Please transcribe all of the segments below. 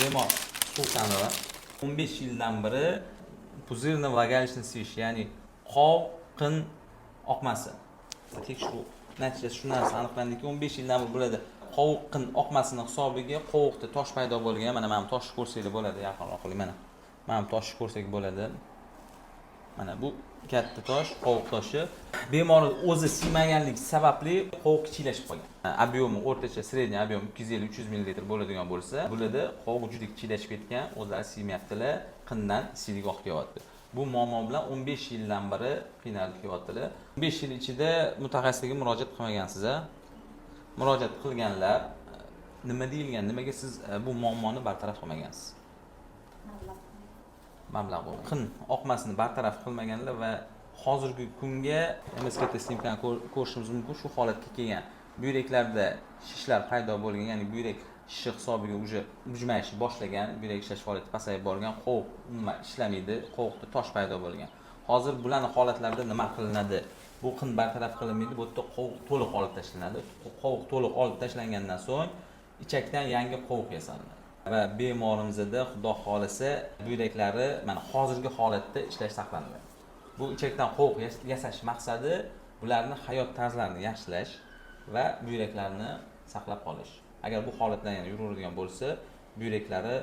bemor Sultanova 15 yildan beri puzirni vagalisni sevish, ya'ni qon oqmasi. Tekshiruv natijasi shu narsa aniqlandiki, 15 yildan beri bo'ladi. Qon oqmasini hisobiga qovoqda tosh paydo bo'lgan. Mana bu toshni ko'rsanglar bo'ladi, yaqinroq qiling mana. Mana bu toshni ko'rsak bo'ladi. Mana bu katta tosh, qovoq toshi. Bemor o'zi siymaganligi sababli qovoq kichiklashib qolgan. Obyomi o'rtacha, sredniy obyomi 250-300 ml bo'ladigan bo'lsa, bularda qovoq juda kichiklashib ketgan, o'zlari siymayaptilar, qindan siydik oqib kelyapti. Bu muammo bilan 15 yildan beri qiynalib kelyaptilar. 15 yil ichida mutaxassisga murojaat qilmagansiz a? Murojaat qilganlar nima deyilgan? Nimaga siz bu muammoni bartaraf qilmagansiz? Mablag' bo'lgan. Qin oqmasini bartaraf qilmaganlar va hozirgi kunga MSKT sniмкani ko'rishimiz mumkin, shu holatga kelgan. Buyraklarda shishlar paydo bo'lgan, ya'ni buyrak shishi hisobiga уже bujmayishni boshlagan, buyrak ishlash holati pasayib borgan, qovoq umuman ishlamaydi, qovoqda tosh paydo bo'lgan. Hozir bularning holatlarida nima qilinadi? Bu qin bartaraf qilinmaydi, bu yerda qovoq to'liq olib tashlanadi. Qovoq to'liq olib tashlangandan so'ng ichakdan yangi qovoq yasaladi. Va bemorimizda xudo xolisa buyraklari mana hozirgi holatda ishlash saqlanadi. Bu ichakdan qovoq yasash maqsadi bularni hayot tarzlarini yaxshilash va buyraklarni saqlab qolish. Agar bu holatdan yana yuraveradigan bo'lsa, buyraklari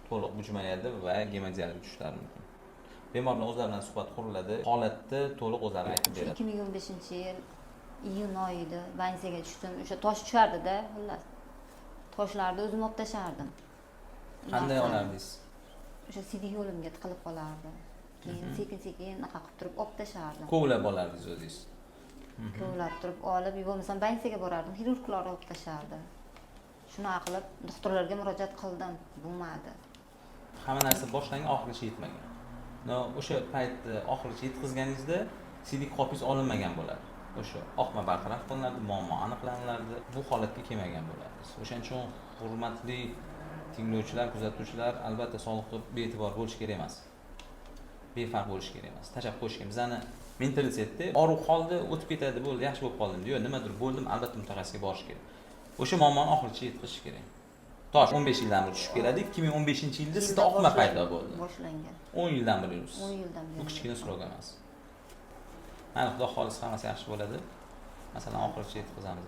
to'liq bujmayadi va gemodializ tushishlari mumkin. Bemorning o'zlari bilan suhbat quriladi, holatni to'liq o'zlari aytib beradi. 2015-yil iyun oyida bansiyaga tushdim. O'sha tosh tushardi-da, xullas. Toshlarni o'zim olib tashardim. Qanday olardingiz? O'sha siydik yo'limga tiqilib qolardi. Keyin sekin-sekin naqa qilib turib olib tashardim. Kovlab olardingiz o'zingiz. Kovlab turib olib, bo'lmasam bansiyaga borardim, xirurglar olib tashardi. Shunaqa qilib doktorlarga murojaat qildim, bo'lmadi. Hamma narsa boshlangan, oxirigacha yetmagan. O'sha paytda oxirigacha yetkazganingizda siydik qopingiz olinmagan bo'ladi. O'sha oqma bartaraf qilinadi, muammo aniqlanadi, bu holatga kelmagan bo'ladi. O'shaning uchun hurmatli tinglovchilar, kuzatuvchilar, albatta sog'liqqa bee'tibor bo'lish kerak emas. Befarq bo'lish kerak emas. Tashab qo'yish kerak. Bizani mentalitetda og'riq qoldi, o'tib ketadi, bo'ldi, yaxshi bo'lib qoldim. Yo'q, nimadir bo'ldim, albatta mutaxassisga borish kerak. O'sha muammoni oxirigacha yetkazish kerak. Tosh 15 yildan beri tushib keladi. 2015-yilda sizda oqma paydo bo'ldi. Boshlangan. 10 yildan beri yuribsiz. 10 yildan beri. Bu kichkina srok emas. Mana xudo xohlasa hammasi yaxshi bo'ladi. Masalan, oxirigacha yetkazamiz.